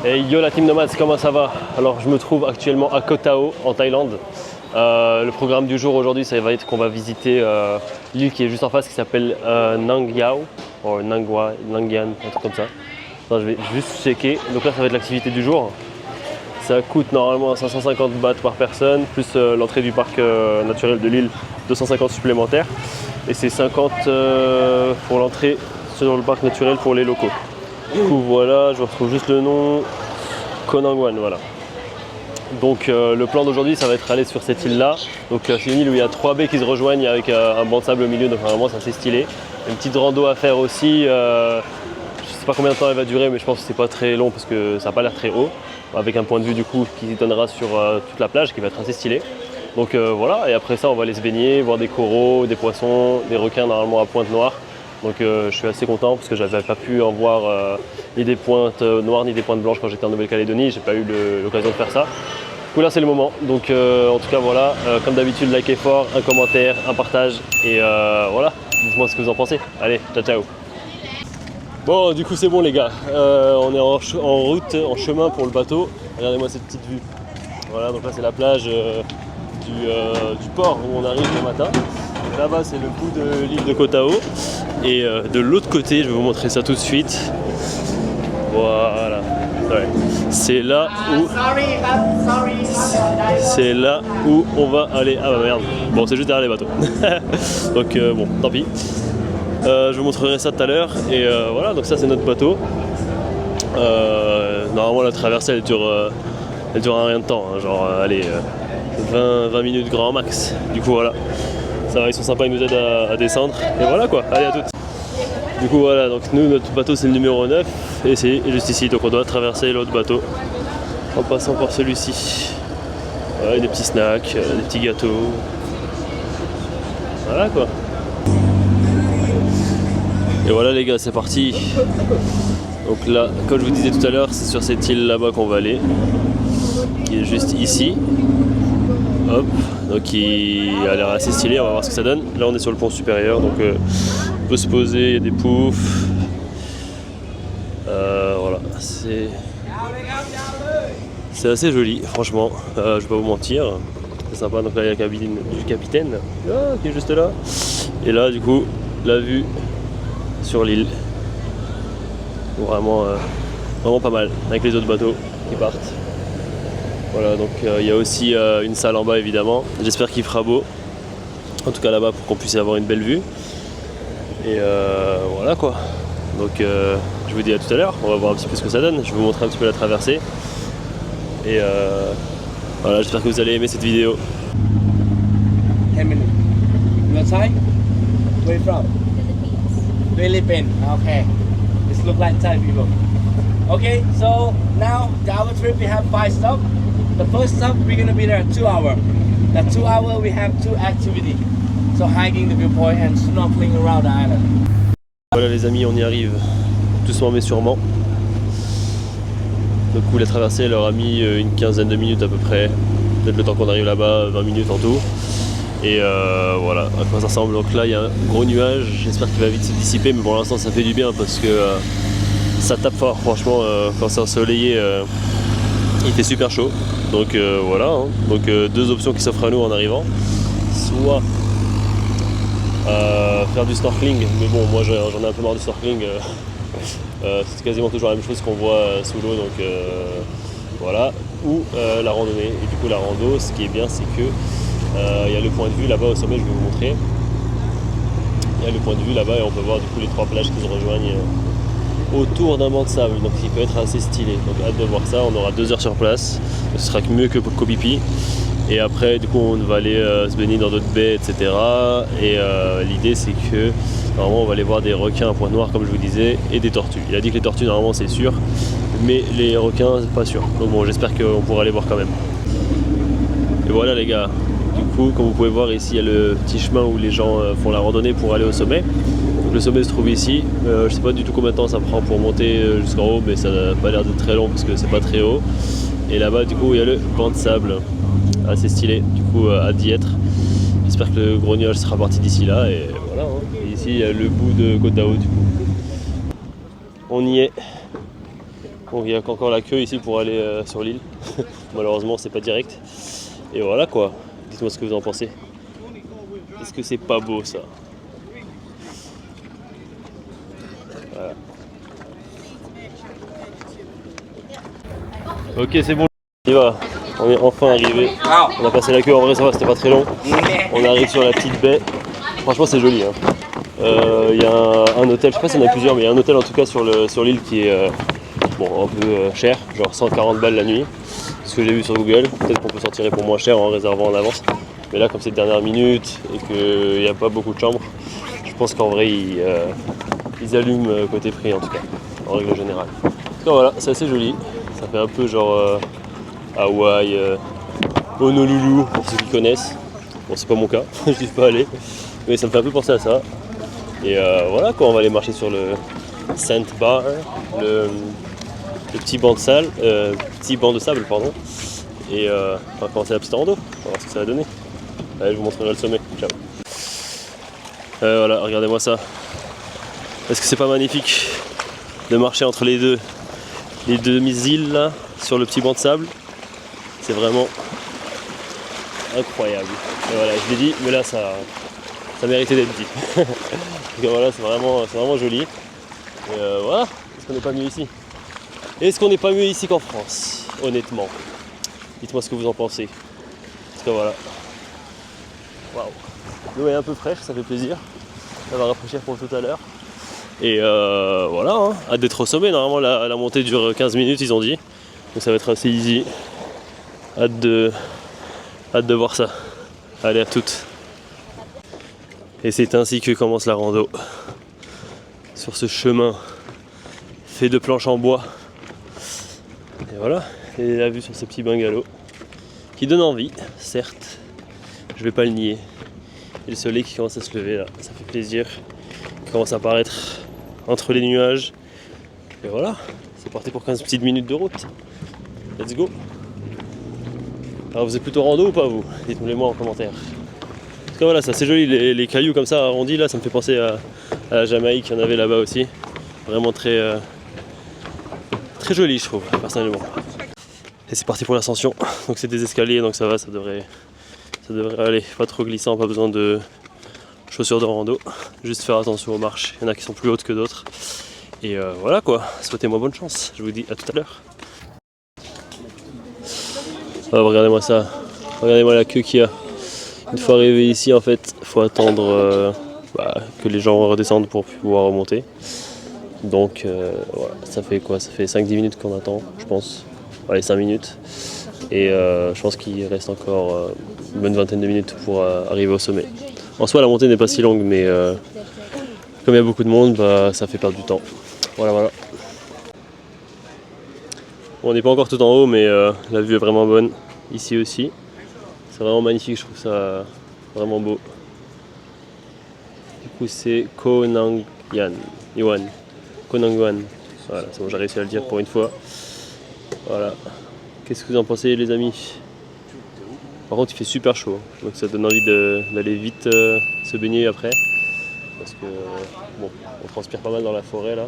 Et yo la team Nomads, comment ça va? Alors je me trouve actuellement à Koh Tao en Thaïlande. Le programme du jour aujourd'hui, ça va être qu'on va visiter l'île qui est juste en face qui s'appelle Nang Yao ou Nangian, un truc comme ça. Attends, je vais juste checker. Donc là ça va être l'activité du jour. Ça coûte normalement 550 bahts par personne, plus l'entrée du parc naturel de l'île, 250 supplémentaires. Et c'est 50 pour l'entrée sur le parc naturel pour les locaux. Du coup voilà, je retrouve juste le nom, Koh Nangwan, voilà. Donc le plan d'aujourd'hui, ça va être aller sur cette île-là. Donc c'est une île où il y a 3 baies qui se rejoignent avec un banc de sable au milieu, donc vraiment c'est assez stylé. Une petite rando à faire aussi, je sais pas combien de temps elle va durer, mais je pense que c'est pas très long parce que ça n'a pas l'air très haut. Avec un point de vue du coup qui donnera sur toute la plage, qui va être assez stylé. Donc voilà, et après ça on va aller se baigner, voir des coraux, des poissons, des requins normalement à pointe noire. Donc je suis assez content parce que j'avais pas pu en voir ni des pointes noires ni des pointes blanches quand j'étais en Nouvelle-Calédonie, j'ai pas eu l'occasion de faire ça. Du coup là c'est le moment, donc en tout cas voilà, comme d'habitude likez fort, un commentaire, un partage et voilà, dites-moi ce que vous en pensez. Allez, ciao ciao. Bon du coup c'est bon les gars, on est en route, en chemin pour le bateau. Regardez-moi cette petite vue. Voilà, donc là c'est la plage du port où on arrive le matin. Là-bas c'est le bout de l'île de Koh Tao. Et de l'autre côté, je vais vous montrer ça tout de suite. Voilà. Ouais. C'est là où on va aller. Ah bah merde. Bon, c'est juste derrière les bateaux. Donc bon, tant pis. Je vous montrerai ça tout à l'heure. Et voilà, donc ça c'est notre bateau. Normalement la traversée elle dure rien de temps, hein, genre allez 20 minutes grand max. Du coup voilà. Ça va, ils sont sympas, ils nous aident à descendre. Et voilà quoi, allez à toutes. Du coup voilà, donc nous notre bateau c'est le numéro 9 et c'est juste ici, donc on doit traverser l'autre bateau en passant par celui-ci. Voilà, des petits snacks, des petits gâteaux. Voilà quoi. Et voilà les gars, c'est parti. Donc là, comme je vous disais tout à l'heure, c'est sur cette île là-bas qu'on va aller, qui est juste ici. Hop, donc il a l'air assez stylé, on va voir ce que ça donne. Là on est sur le pont supérieur, donc on peut se poser, il y a des poufs. Voilà, c'est assez joli, franchement, je vais pas vous mentir. C'est sympa, donc là il y a la cabine du capitaine qui est juste là. Et là du coup, la vue sur l'île. Vraiment pas mal, avec les autres bateaux qui partent. Voilà, donc il y a aussi une salle en bas évidemment. J'espère qu'il fera beau. En tout cas là-bas pour qu'on puisse avoir une belle vue. Et voilà quoi. Donc je vous dis à tout à l'heure. On va voir un petit peu ce que ça donne. Je vais vous montrer un petit peu la traversée. Et voilà, j'espère que vous allez aimer cette vidéo. 10 minutes. Your Thai? Where you from? Philippines. Okay. This look like Thai people. Okay, so now our trip we have 5 stops. The first stop we're gonna be there 2 hours. That 2 hours we have 2 activities. So hiking the viewpoint and snorkeling around the island. Voilà les amis, on y arrive doucement mais sûrement. Du coup la traversée leur a mis une quinzaine de minutes à peu près. Peut-être le temps qu'on arrive là-bas, 20 minutes en tout. Et voilà à quoi ça ressemble. Donc là il y a un gros nuage, j'espère qu'il va vite se dissiper, mais pour l'instant ça fait du bien parce que ça tape fort franchement quand c'est ensoleillé. Il fait super chaud, donc voilà, hein. Donc 2 options qui s'offrent à nous en arrivant. Soit faire du snorkeling, mais bon moi j'en ai un peu marre du snorkeling, c'est quasiment toujours la même chose qu'on voit sous l'eau, donc voilà. Ou la randonnée, et du coup la rando, ce qui est bien c'est que il y a le point de vue là-bas au sommet, je vais vous montrer. Il y a le point de vue là-bas et on peut voir du coup les 3 plages qui se rejoignent autour d'un banc de sable, donc il peut être assez stylé. Donc hâte de voir ça, on aura 2 heures sur place, ce sera mieux que Koh Phi Phi. Et après du coup on va aller se baigner dans d'autres baies, etc. Et l'idée c'est que normalement on va aller voir des requins à pointe noire comme je vous disais, et des tortues. Il a dit que les tortues normalement c'est sûr, mais les requins c'est pas sûr. Donc bon, j'espère qu'on pourra les voir quand même. Et voilà les gars, du coup comme vous pouvez voir ici il y a le petit chemin où les gens font la randonnée pour aller au sommet. Le sommet se trouve ici, je sais pas du tout combien de temps ça prend pour monter jusqu'en haut, mais ça n'a pas l'air d'être très long parce que c'est pas très haut. Et là-bas du coup il y a le banc de sable, assez stylé, du coup hâte d'y être. J'espère que le gros nuage sera parti d'ici là et voilà. Hein. Et ici il y a le bout de Koh Tao du coup. On y est. Donc il y a encore la queue ici pour aller sur l'île. Malheureusement c'est pas direct. Et voilà quoi. Dites-moi ce que vous en pensez. Est-ce que c'est pas beau ça? Voilà. Ok c'est bon. On y va. On est enfin arrivé. On a passé la queue, en vrai ça va, c'était pas très long. On arrive sur la petite baie. Franchement c'est joli. Il y a un hôtel, je sais pas s'il y en a plusieurs, mais il y a un hôtel en tout cas sur l'île qui est bon, un peu cher, genre 140 balles la nuit. Ce que j'ai vu sur Google. Peut-être qu'on peut s'en tirer pour moins cher en réservant en avance. Mais là comme c'est de dernière minute et qu'il n'y a pas beaucoup de chambres, je pense qu'en vrai ils allument côté prix en tout cas, en règle générale. En tout cas voilà, c'est assez joli. Ça fait un peu genre Hawaï, Honolulu pour ceux qui connaissent. Bon c'est pas mon cas, je suis pas allé. Mais ça me fait un peu penser à ça. Et voilà quoi, on va aller marcher sur le sandbar, le petit banc de sable, pardon. Et on va commencer la petite rando, on va voir ce que ça va donner. Allez, je vous montrerai le sommet. Ciao. Voilà, regardez-moi ça. Est-ce que c'est pas magnifique de marcher entre les deux îles là, sur le petit banc de sable? C'est vraiment incroyable. Et voilà, je l'ai dit, mais là ça méritait d'être dit. Donc voilà, c'est vraiment joli. Et voilà, est-ce qu'on n'est pas mieux ici? Est-ce qu'on n'est pas mieux ici qu'en France, honnêtement? Dites-moi ce que vous en pensez. Parce que voilà. Waouh. L'eau est un peu fraîche, ça fait plaisir. Ça va rafraîchir pour tout à l'heure. Et voilà, hâte d'être au sommet. Normalement la montée dure 15 minutes, ils ont dit. Donc ça va être assez easy. Hâte de voir ça. Allez, à toutes. Et c'est ainsi que commence la rando. Sur ce chemin fait de planches en bois. Et voilà, et la vue sur ces petits bungalows qui donne envie, certes, je vais pas le nier. Et le soleil qui commence à se lever là, ça fait plaisir. Il commence à apparaître entre les nuages. Et voilà, c'est parti pour 15 petites minutes de route. Let's go. Alors vous êtes plutôt rando ou pas vous? Dites-moi moi en commentaire. En tout cas voilà, c'est assez joli, les cailloux comme ça arrondis là, ça me fait penser à la Jamaïque, il y en avait là-bas aussi. Vraiment très joli je trouve, personnellement. Et c'est parti pour l'ascension. Donc c'est des escaliers, donc ça va, ça devrait aller. Pas trop glissant, pas besoin de chaussures de rando. Juste faire attention aux marches, il y en a qui sont plus hautes que d'autres. Et voilà quoi, souhaitez-moi bonne chance. Je vous dis à tout à l'heure. Ah, regardez-moi ça, regardez-moi la queue qu'il y a. Une fois arrivé ici, en fait, il faut attendre que les gens redescendent pour pouvoir remonter. Donc voilà, ça fait quoi? Ça fait 5-10 minutes qu'on attend, je pense. Allez, 5 minutes. Et je pense qu'il reste encore une bonne vingtaine de minutes pour arriver au sommet. En soi, la montée n'est pas si longue, mais comme il y a beaucoup de monde, ça fait perdre du temps. Voilà. Bon, on n'est pas encore tout en haut, mais la vue est vraiment bonne. Ici aussi. C'est vraiment magnifique, je trouve ça vraiment beau. Du coup, c'est Koh Nang Yuan. Voilà, c'est bon, j'ai réussi à le dire pour une fois. Voilà. Qu'est-ce que vous en pensez, les amis? Par contre, il fait super chaud, donc ça donne envie d'aller vite se baigner après. Parce que bon, on transpire pas mal dans la forêt là.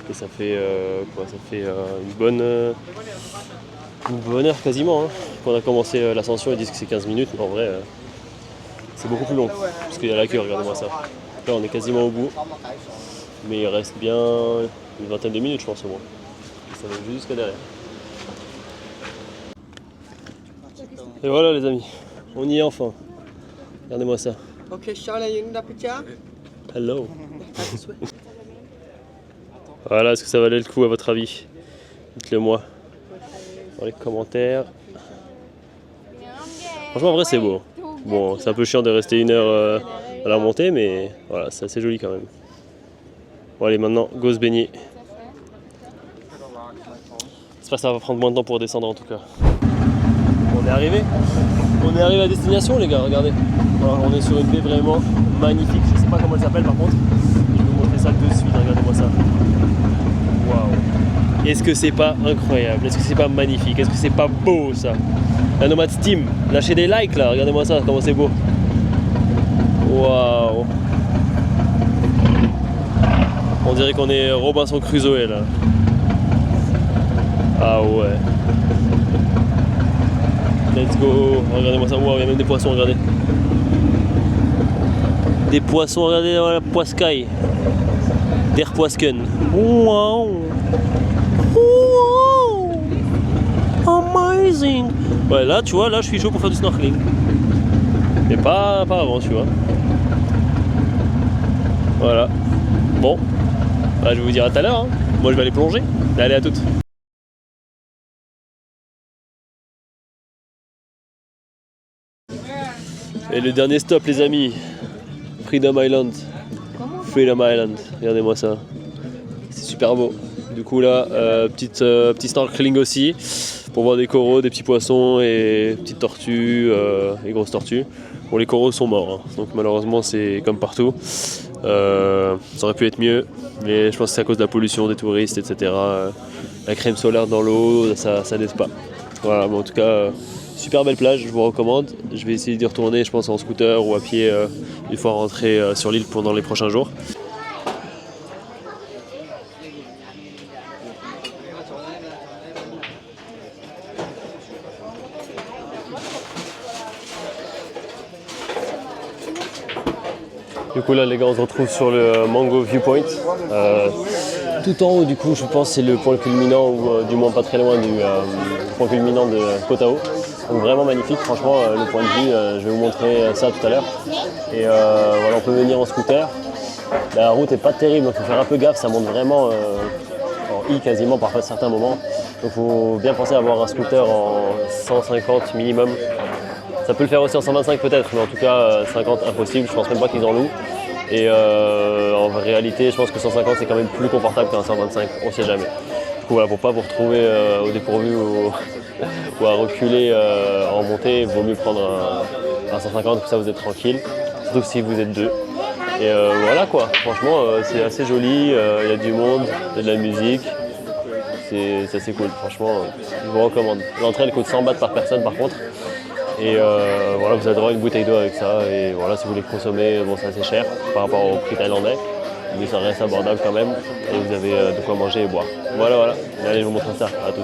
Et ça fait une bonne heure quasiment. Quand on a commencé l'ascension, ils disent que c'est 15 minutes, mais en vrai, c'est beaucoup plus long. Parce qu'il y a la queue, regardez-moi ça. Là, on est quasiment au bout. Mais il reste bien une vingtaine de minutes, je pense au moins. Ça va jusqu'à derrière. Et voilà, les amis, on y est enfin. Regardez-moi ça. Ok, Charlie, une picture. Hello. Voilà, est-ce que ça valait le coup à votre avis? Dites-le moi dans les commentaires. Franchement, en vrai, c'est beau. Bon, c'est un peu chiant de rester une heure à la montée, mais voilà, c'est assez joli quand même. Bon, allez, maintenant, go se baigner. J'espère que ça va prendre moins de temps pour descendre en tout cas. On est arrivé à destination, les gars, regardez. Alors, on est sur une baie vraiment magnifique. Je sais pas comment elle s'appelle par contre. Je vais vous montrer ça de suite, regardez-moi ça. Waouh! Est-ce que c'est pas incroyable? Est-ce que c'est pas magnifique? Est-ce que c'est pas beau ça? La Nomad Steam, lâchez des likes là, regardez-moi ça, comment c'est beau. Waouh! On dirait qu'on est Robinson Crusoe là. Ah ouais. Let's go. Regardez-moi ça. Wow, il y a même des poissons, regardez. Des poissons, regardez dans la poiscaille. Der Poisken. Wow. Wow. Amazing. Ouais, là, tu vois, là, je suis chaud pour faire du snorkeling. Mais pas avant, tu vois. Voilà. Bon. Bah, je vais vous dire à tout à l'heure. Hein. Moi, je vais aller plonger. Allez, à toutes. Et le dernier stop, les amis. Freedom Island. Freedom Island. Regardez-moi ça. C'est super beau. Du coup là, petit snorkeling aussi pour voir des coraux, des petits poissons et petites tortues et grosses tortues. Bon, les coraux sont morts, hein, donc malheureusement c'est comme partout. Ça aurait pu être mieux, mais je pense que c'est à cause de la pollution des touristes, etc. La crème solaire dans l'eau, ça n'aide pas. Voilà, mais en tout cas, super belle plage, je vous recommande. Je vais essayer d'y retourner, je pense en scooter ou à pied une fois rentré sur l'île pendant les prochains jours. Du coup là les gars on se retrouve sur le Mango Viewpoint. Tout en haut du coup je pense c'est le point culminant ou du moins pas très loin du point culminant de Koh Tao. Donc vraiment magnifique, franchement le point de vue, je vais vous montrer ça tout à l'heure. Et voilà on peut venir en scooter. La route est pas terrible donc il faut faire un peu gaffe, ça monte vraiment en I quasiment parfois à certains moments. Donc il faut bien penser à avoir un scooter en 150 minimum. Ça peut le faire aussi en 125 peut-être, mais en tout cas 50 impossible, je pense même pas qu'ils en louent. Et en réalité, je pense que 150 c'est quand même plus confortable qu'un 125, on sait jamais. Du coup voilà, pour pas vous retrouver au dépourvu ou à reculer en montée, il vaut mieux prendre un 150, comme ça vous êtes tranquille, surtout si vous êtes deux. Et voilà quoi, franchement c'est assez joli, il y a du monde, il y a de la musique, c'est assez cool, franchement je vous recommande. L'entrée elle coûte 100 bahts par personne par contre. Et voilà, vous avez droit à une bouteille d'eau avec ça. Et voilà, si vous voulez consommer, bon, c'est assez cher par rapport au prix thaïlandais, mais ça reste abordable quand même. Et vous avez de quoi manger et boire. Voilà, voilà. Allez, je vous montre ça. À tous.